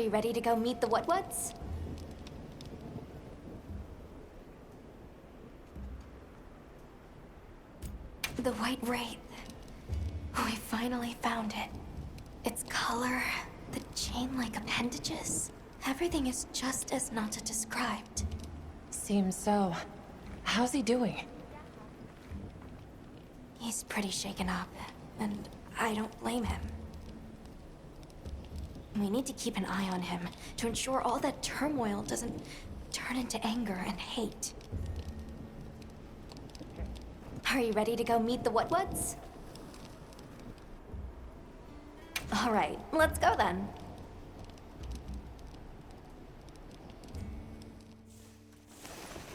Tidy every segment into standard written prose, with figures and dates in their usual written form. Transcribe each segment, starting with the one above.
you ready to go meet the what's? The white wraith. We finally found it. Its color, the chain-like appendages. Everything is just as Nata described. Seems so. How's he doing? He's pretty shaken up, and I don't blame him. We need to keep an eye on him to ensure all that turmoil doesn't turn into anger and hate. Are you ready to go meet the what's? All right, let's go then.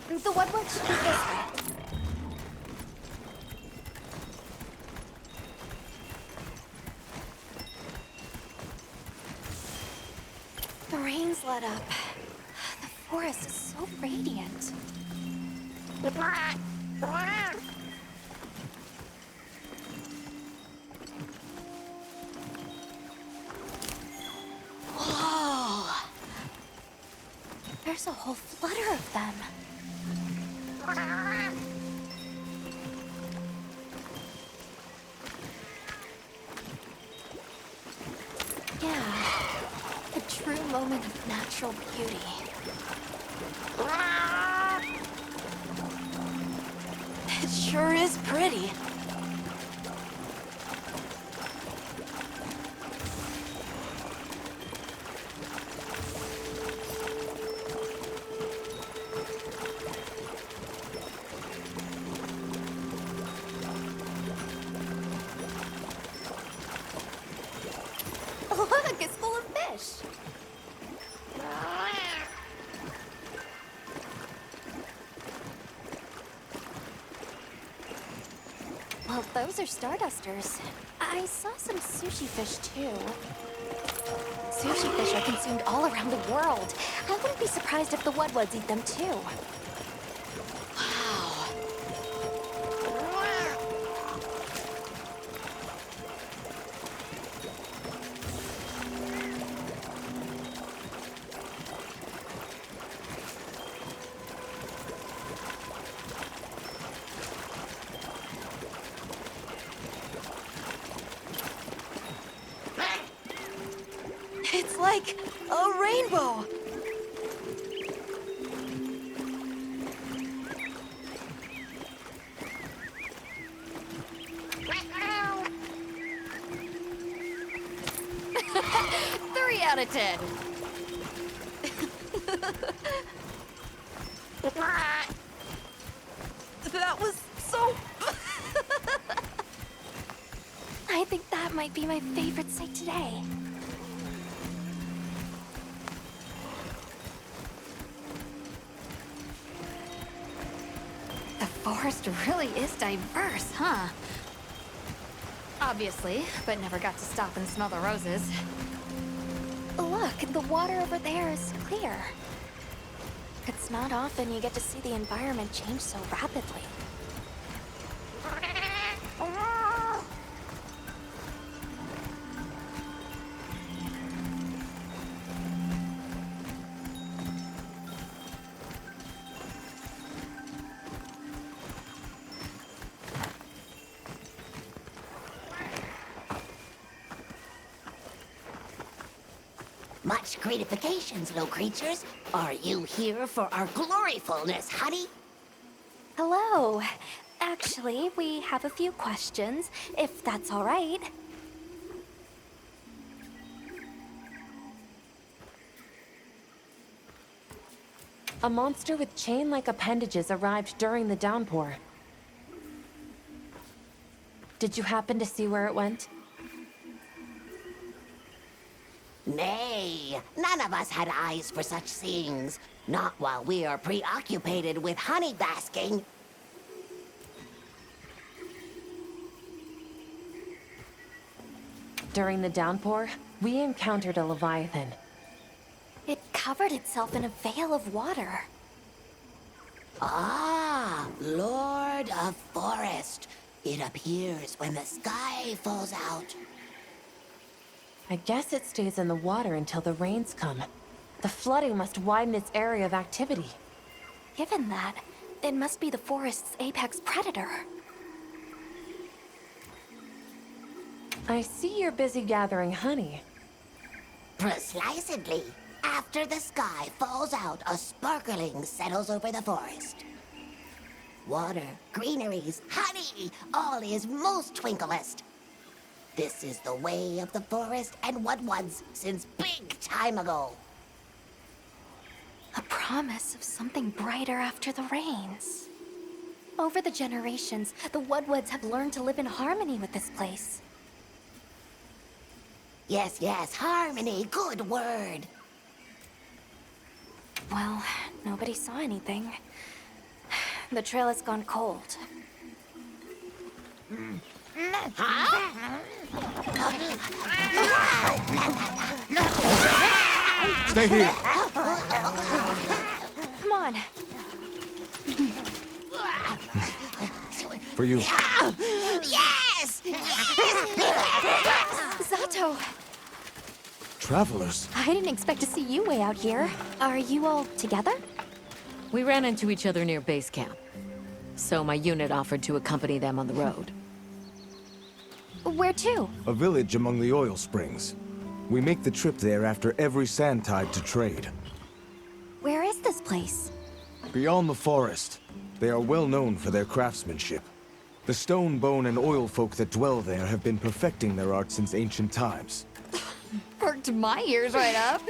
The what's is this way. The rain's let up. The forest is so radiant. Whoa! There's a whole flutter of them. Yeah, a true moment of natural beauty. It sure is pretty. Look, it's full of fish. Well, those are Stardusters. I saw some sushi fish, too. Sushi fish are consumed all around the world. I wouldn't be surprised if the Wudwuds eat them, too. Wow. It's like a rainbow! Three out of 10. That was so... I think that might be my favorite sight today. The forest really is diverse, huh? Obviously, but never got to stop and smell the roses. Look, the water over there is clear. It's not often you get to see the environment change so rapidly. Much gratifications, little creatures. Are you here for our gloryfulness, honey? Hello. Actually, we have a few questions, if that's all right. A monster with chain-like appendages arrived during the downpour. Did you happen to see where it went? Nay, none of us had eyes for such things. Not while we are preoccupied with honey basking. During the downpour, we encountered a leviathan. It covered itself in a veil of water. Ah, Lord of Forest. It appears when the sky falls out. I guess it stays in the water until the rains come. The flooding must widen its area of activity. Given that, it must be the forest's apex predator. I see you're busy gathering honey. Precisely. After the sky falls out, a sparkling settles over the forest. Water, greeneries, honey, all is most twinklest. This is the way of the forest and what was since big time ago. A promise of something brighter after the rains. Over the generations, the Woodwoods have learned to live in harmony with this place. Yes, yes, harmony, good word. Well, nobody saw anything. The trail has gone cold. Stay here. Come on. For you. Yes! Zato! Travelers. I didn't expect to see you way out here. Are you all together? We ran into each other near base camp. So my unit offered to accompany them on the road. Where to? A village among the oil springs. We make the trip there after every sand tide to trade. Where is this place? Beyond the forest, they are well known for their craftsmanship. The stone, bone, and oil folk that dwell there have been perfecting their art since ancient times. Perked my ears right up.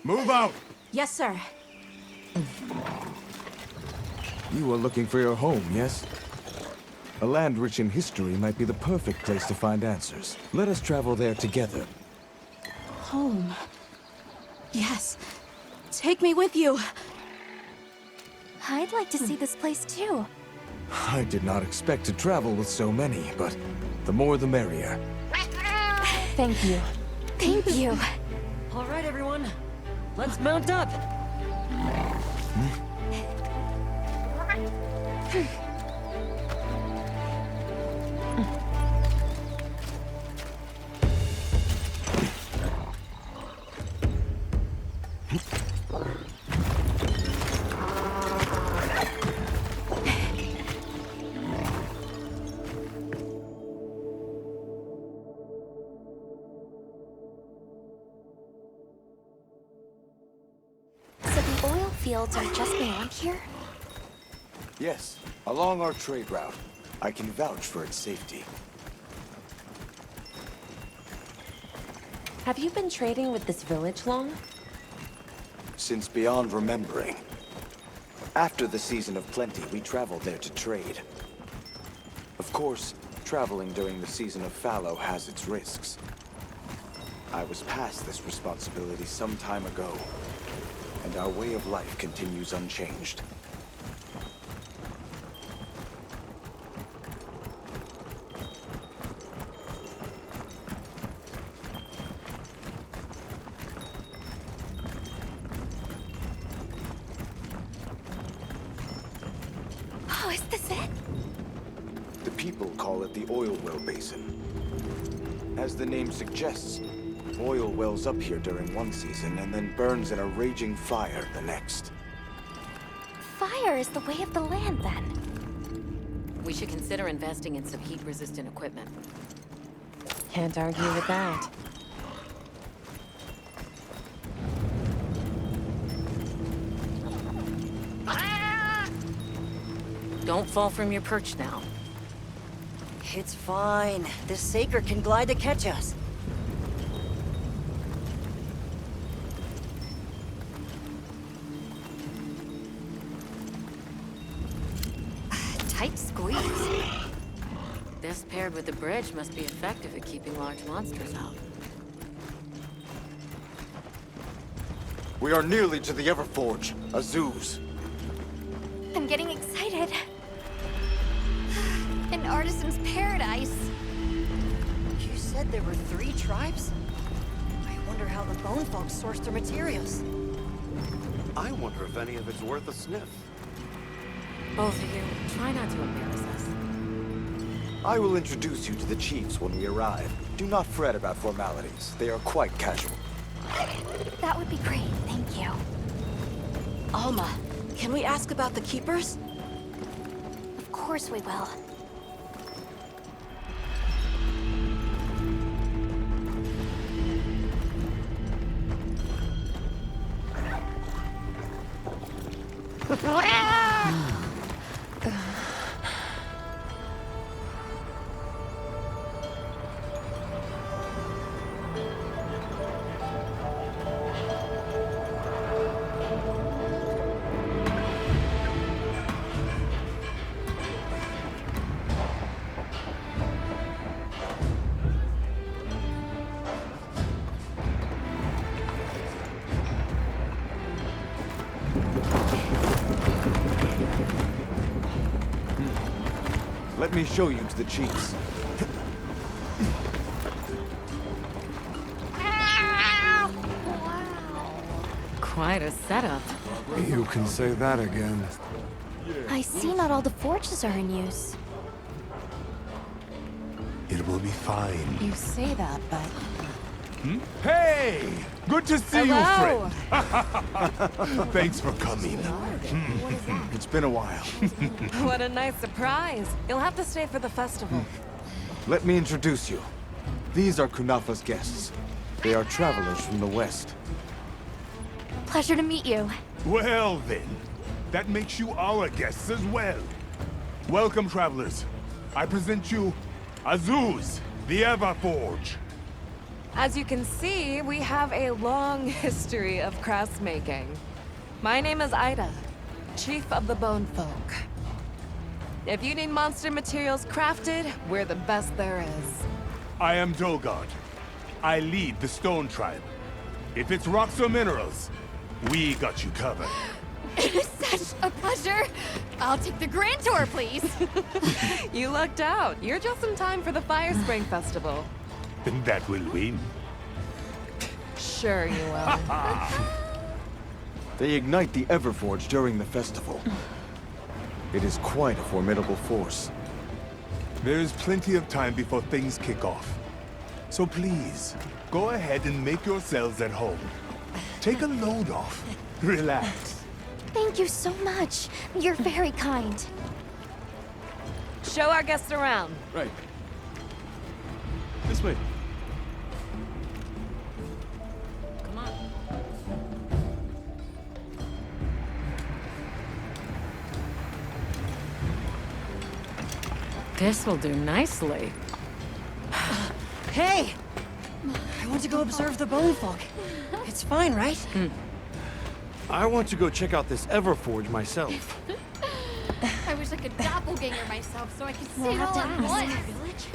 Move out! Yes, sir. You are looking for your home, yes? A land rich in history might be the perfect place to find answers. Let us travel there together. Home. Yes. Take me with you. I'd like to see this place too. I did not expect to travel with so many, but the more the merrier. Thank you. Thank you. All right, everyone. Let's mount up. So the oil fields are just beyond here? Yes, along our trade route. I can vouch for its safety. Have you been trading with this village long? Since beyond remembering. After the season of plenty, we traveled there to trade. Of course, traveling during the season of fallow has its risks. I was past this responsibility some time ago, and our way of life continues unchanged. Oh, is this it? The people call it the oil well basin. As the name suggests, oil wells up here during one season and then burns in a raging fire the next. Fire is the way of the land, then. We should consider investing in some heat-resistant equipment. Can't argue with that. Don't fall from your perch now. It's fine. This Saker can glide to catch us. Tight squeeze. This paired with the bridge must be effective at keeping large monsters out. We are nearly to the Everforge, Azuz. I'm getting excited. An artisan's paradise. You said there were 3 tribes? I wonder how the bone folks source their materials. I wonder if any of it's worth a sniff. Both of you, try not to embarrass us. I will introduce you to the chiefs when we arrive. Do not fret about formalities. They are quite casual. That would be great, thank you. Alma, can we ask about the keepers? Of course we will. Let me show you to the chiefs. Quite a setup. You can say that again. I see not all the forges are in use. It will be fine. You say that, but... Hey! Good to see Hello. you, friend. Thanks for coming. It's been a while. What a nice surprise. You'll have to stay for the festival. Let me introduce you. These are Kunafa's guests. They are travelers from the west. Pleasure to meet you. Well then, that makes you our guests as well. Welcome, travelers. I present you Azuz, the Everforge. As you can see, we have a long history of crafts making. My name is Ida, Chief of the Bone Folk. If you need monster materials crafted, we're the best there is. I am Dolgard. I lead the Stone Tribe. If it's rocks or minerals, we got you covered. Such a pleasure. I'll take the grand tour, please. You lucked out. You're just in time for the Fire Spring Festival. Then that will win. Sure you will. They ignite the Everforge during the festival. It is quite a formidable force. There is plenty of time before things kick off. So please, go ahead and make yourselves at home. Take a load off. Relax. Thank you so much. You're very kind. Show our guests around. Right. This way. Come on. This will do nicely. Hey! I want to go observe the bone folk. It's fine, right? I want to go check out this Everforge myself. I wish I could doppelganger myself so I could see We'll it have all to at ask. once.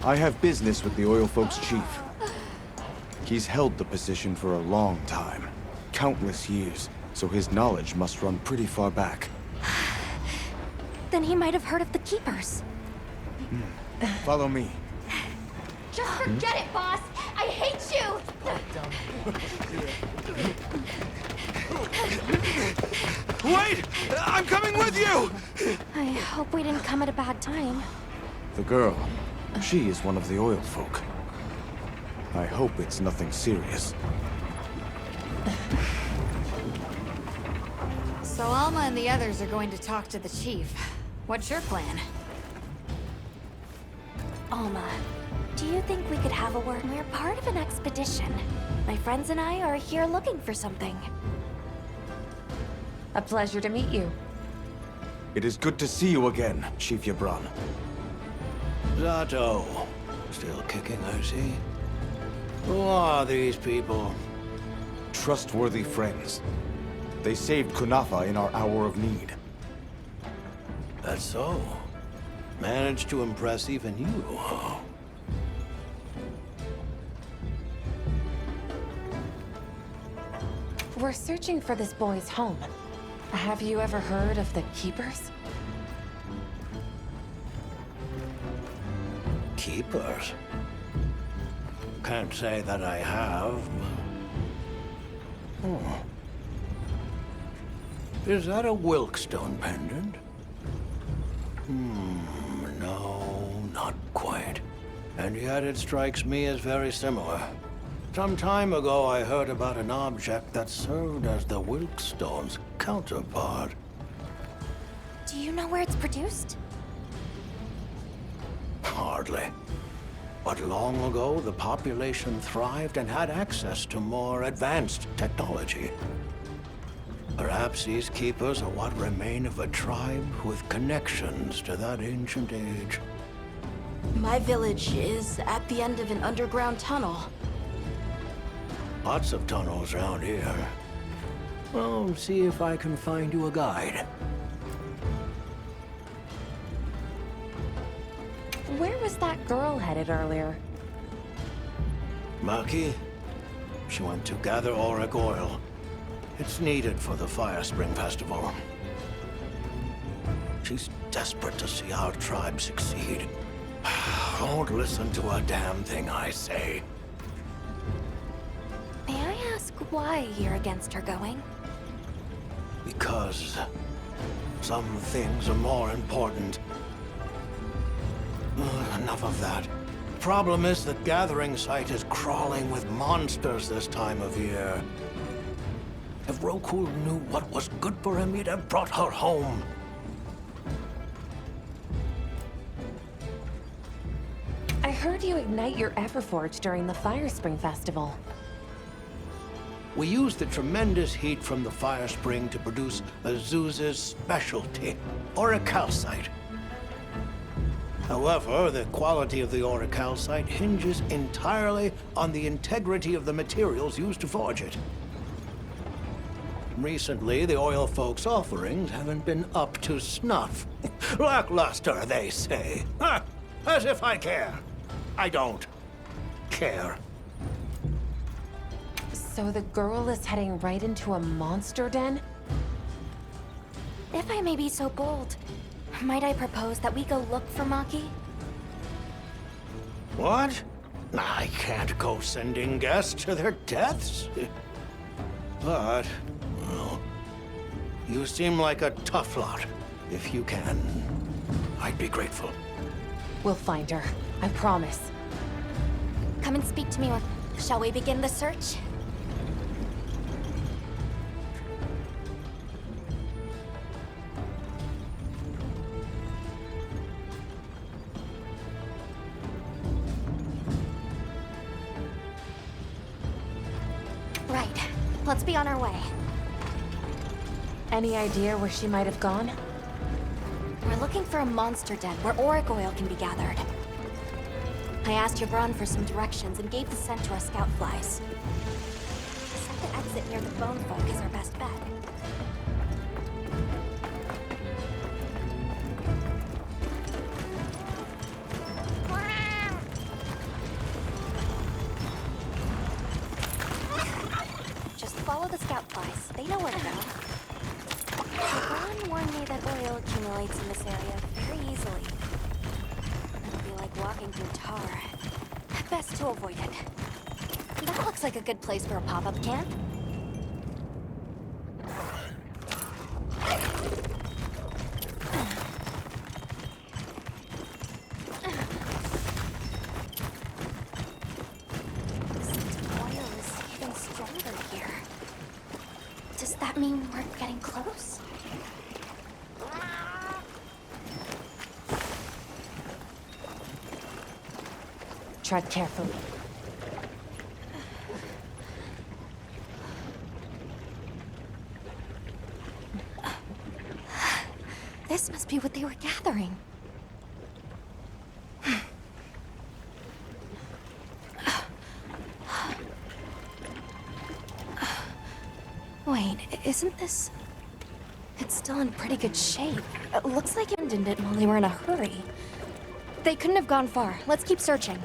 I have business with the Oil Folks' chief. He's held the position for a long time. Countless years, so his knowledge must run pretty far back. Then he might have heard of the Keepers. Follow me. Just forget it, boss. I hate you. Wait! I'm coming with you! I hope we didn't come at a bad time. The girl, she is one of the Oil Folk. I hope it's nothing serious. So Alma and the others are going to talk to the chief. What's your plan? Alma, do you think we could have a word? We're part of an expedition. My friends and I are here looking for something. A pleasure to meet you. It is good to see you again, Chief Yabran. Zato. Still kicking, I see. Who are these people? Trustworthy friends. They saved Kunafa in our hour of need. That's so. Managed to impress even you, huh? We're searching for this boy's home. Have you ever heard of the Keepers? Keepers? Can't say that I have. Oh. Is that a Wilkstone pendant? No. And yet it strikes me as very similar. Some time ago, I heard about an object that served as the Wilkstone's counterpart. Do you know where it's produced? Hardly. But long ago, the population thrived and had access to more advanced technology. Perhaps these keepers are what remain of a tribe with connections to that ancient age. My village is at the end of an underground tunnel. Lots of tunnels around here. Well, see if I can find you a guide. Where was that girl headed earlier? Maki? She went to gather auric oil. It's needed for the Fire Spring Festival. She's desperate to see our tribe succeed. Don't listen to a damn thing I say. May I ask why you're against her going? Because some things are more important. Enough of that. Problem is the gathering site is crawling with monsters this time of year. If Roku knew what was good for him, he'd have brought her home. I heard you ignite your Everforge during the Fire Spring Festival. We used the tremendous heat from the fire spring to produce Azuz's specialty, auricalcite. However, the quality of the auricalcite hinges entirely on the integrity of the materials used to forge it. Recently, the oil folks' offerings haven't been up to snuff. Lackluster, they say. Ha! As if I care. I don't care. So the girl is heading right into a monster den? If I may be so bold, might I propose that we go look for Maki? What? I can't go sending guests to their deaths. But, well, you seem like a tough lot. If you can, I'd be grateful. We'll find her. I promise. Come and speak to me, or shall we begin the search? Right. Let's be on our way. Any idea where she might have gone? We're looking for a monster den where auric oil can be gathered. I asked Yvonne for some directions and gave the scent to our scout flies. Set the exit near the bone folk is our best bet. Just follow the scout flies. They know where to go. Yvonne warned me that oil accumulates in this area very easily. It'll be like walking through tar. Best to avoid it. That looks like a good place for a pop-up camp. This oil is even stronger here. Does that mean we're getting close? Tread carefully. This must be what they were gathering. Wait, isn't this... It's still in pretty good shape. It looks like it abandoned it while they were in a hurry. They couldn't have gone far. Let's keep searching.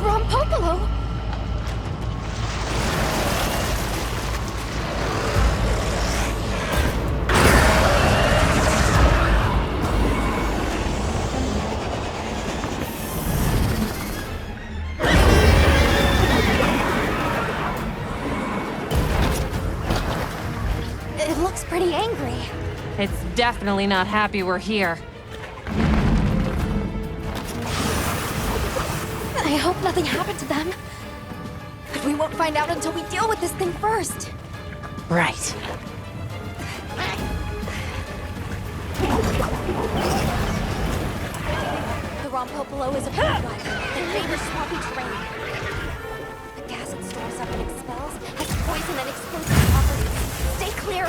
Rompopolo! It's definitely not happy we're here. I hope nothing happened to them. But we won't find out until we deal with this thing first. Right. The Rompopolo is a bird rider that favors swampy terrain. The gas it stores up and expels has poison and explosive properties. Stay clear!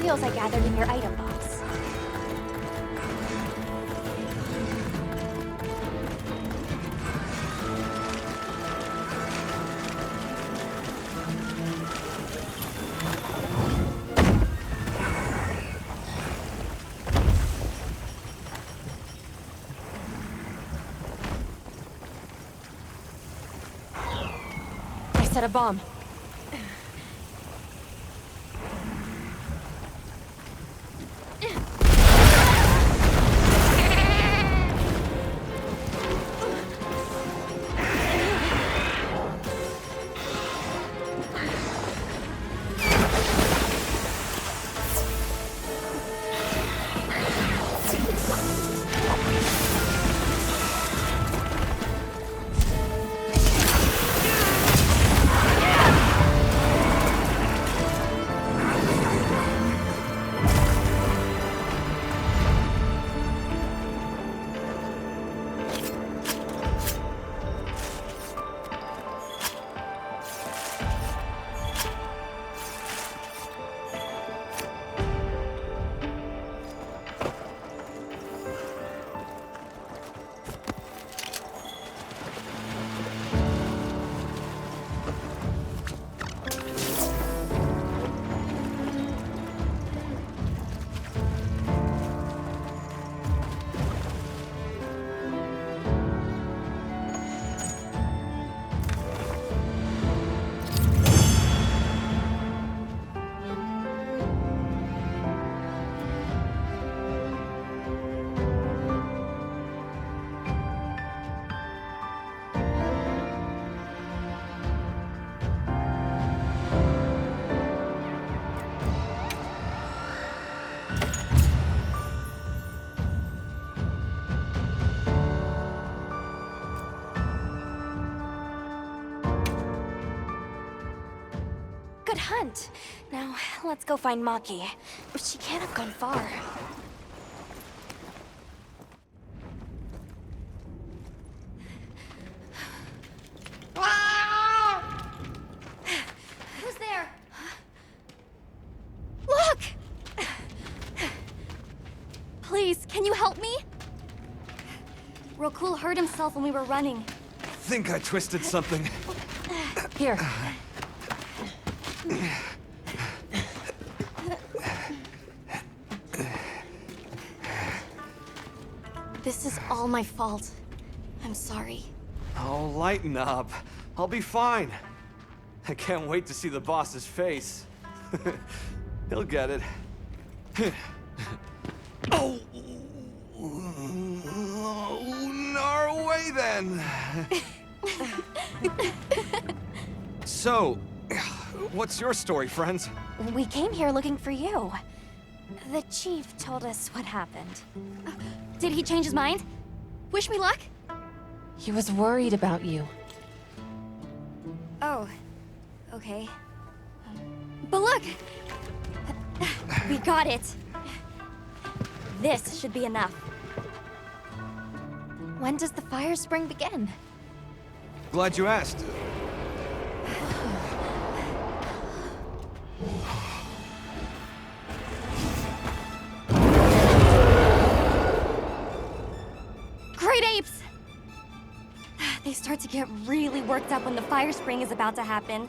materials I gathered in your item box. I set a bomb. Good hunt. Now, let's go find Maki. She can't have gone far. Who's there? Look! Please, can you help me? Rokul hurt himself when we were running. Think I twisted something. Here. This is all my fault. I'm sorry. Oh, lighten up. I'll be fine. I can't wait to see the boss's face. He'll get it. Oh! Our way then! So, what's your story, friends? We came here looking for you. The chief told us what happened. Did he change his mind? Wish me luck? He was worried about you. Oh, okay. But look! We got it! This should be enough. When does the fire spring begin? Glad you asked. Great apes! They start to get really worked up when the fire spring is about to happen.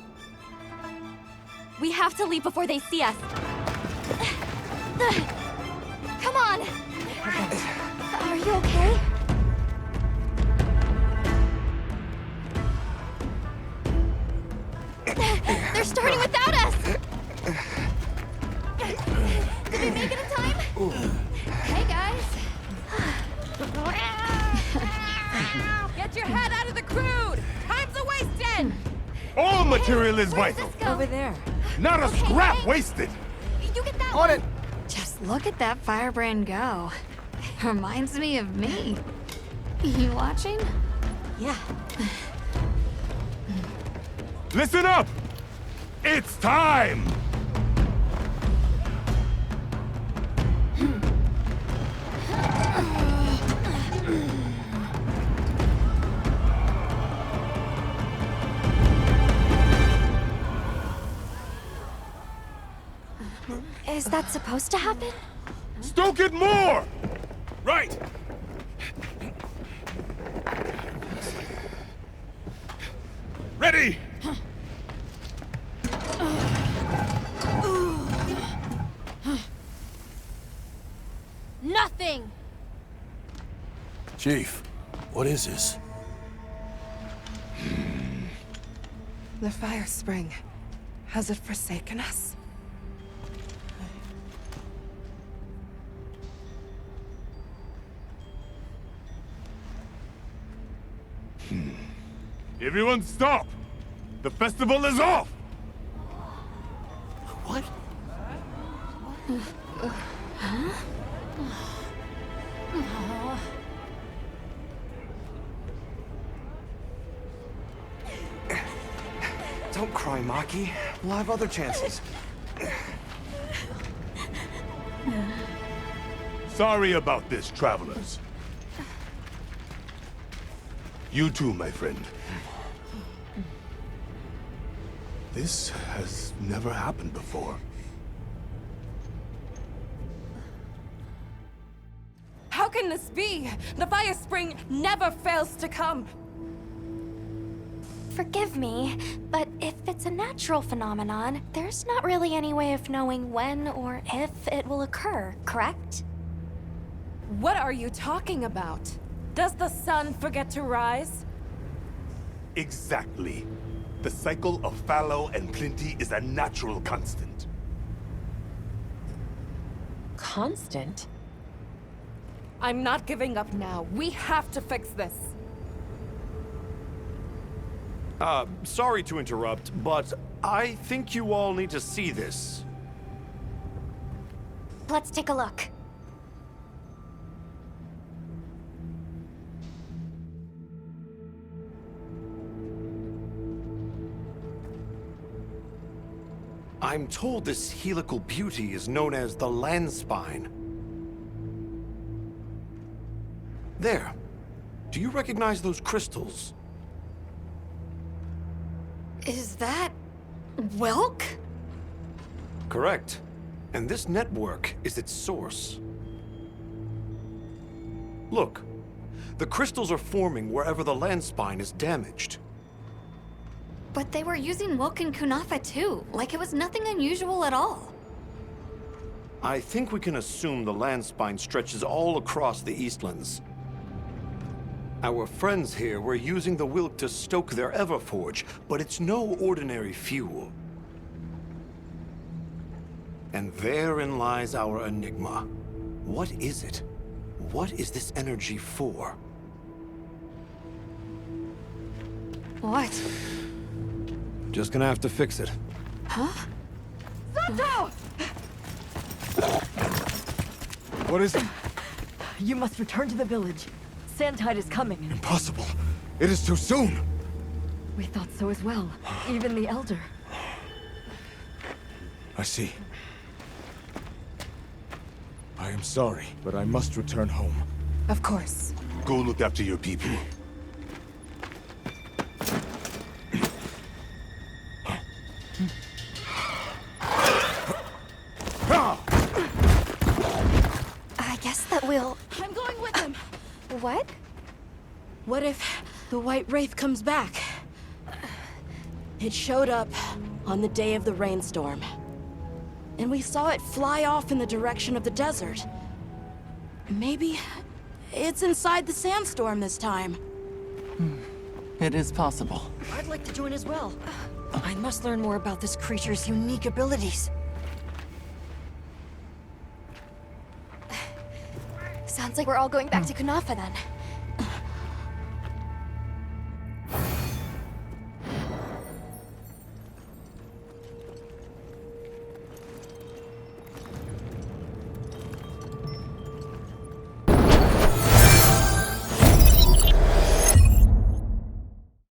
We have to leave before they see us. Come on! Are you okay? They're starting without us! Did we make it in time? Hey, guys. Get your head out of the crude! Time's a-wasting! All material is vital. Over there. Not a scrap wasted. You get that On one. it! Just look at that firebrand go. Reminds me of me. You watching? Yeah. Listen up! It's time! Is that supposed to happen? Stoke it more! Right! Ready! Nothing! Chief, what is this? The fire spring. Has it forsaken us? Everyone stop! The festival is off! What? Don't cry, Maki. We'll have other chances. Sorry about this, travelers. You too, my friend. This has never happened before. How can this be? The fire spring never fails to come. Forgive me, but if it's a natural phenomenon, there's not really any way of knowing when or if it will occur, correct? What are you talking about? Does the sun forget to rise? Exactly. The cycle of fallow and plenty is a natural constant. Constant? I'm not giving up now. We have to fix this. Sorry to interrupt, but I think you all need to see this. Let's take a look. I'm told this helical beauty is known as the land spine. There. Do you recognize those crystals? Is that... Welk? Correct. And this network is its source. Look. The crystals are forming wherever the land spine is damaged. But they were using Welk and Kunafa too, like it was nothing unusual at all. I think we can assume the land spine stretches all across the Eastlands. Our friends here were using the Wilk to stoke their Everforge, but it's no ordinary fuel. And therein lies our enigma. What is it? What is this energy for? What? Just gonna have to fix it. Huh? Santo! What is it? You must return to the village. Sandtide is coming. Impossible. It is too soon. We thought so as well. Even the Elder. I see. I am sorry, but I must return home. Of course. Go look after your people. I guess that we'll... I'm going with him. What? What if the White Wraith comes back? It showed up on the day of the rainstorm. And we saw it fly off in the direction of the desert. Maybe it's inside the sandstorm this time. It is possible. I'd like to join as well. I must learn more about this creature's unique abilities. Sounds like we're all going back to Kunafa then.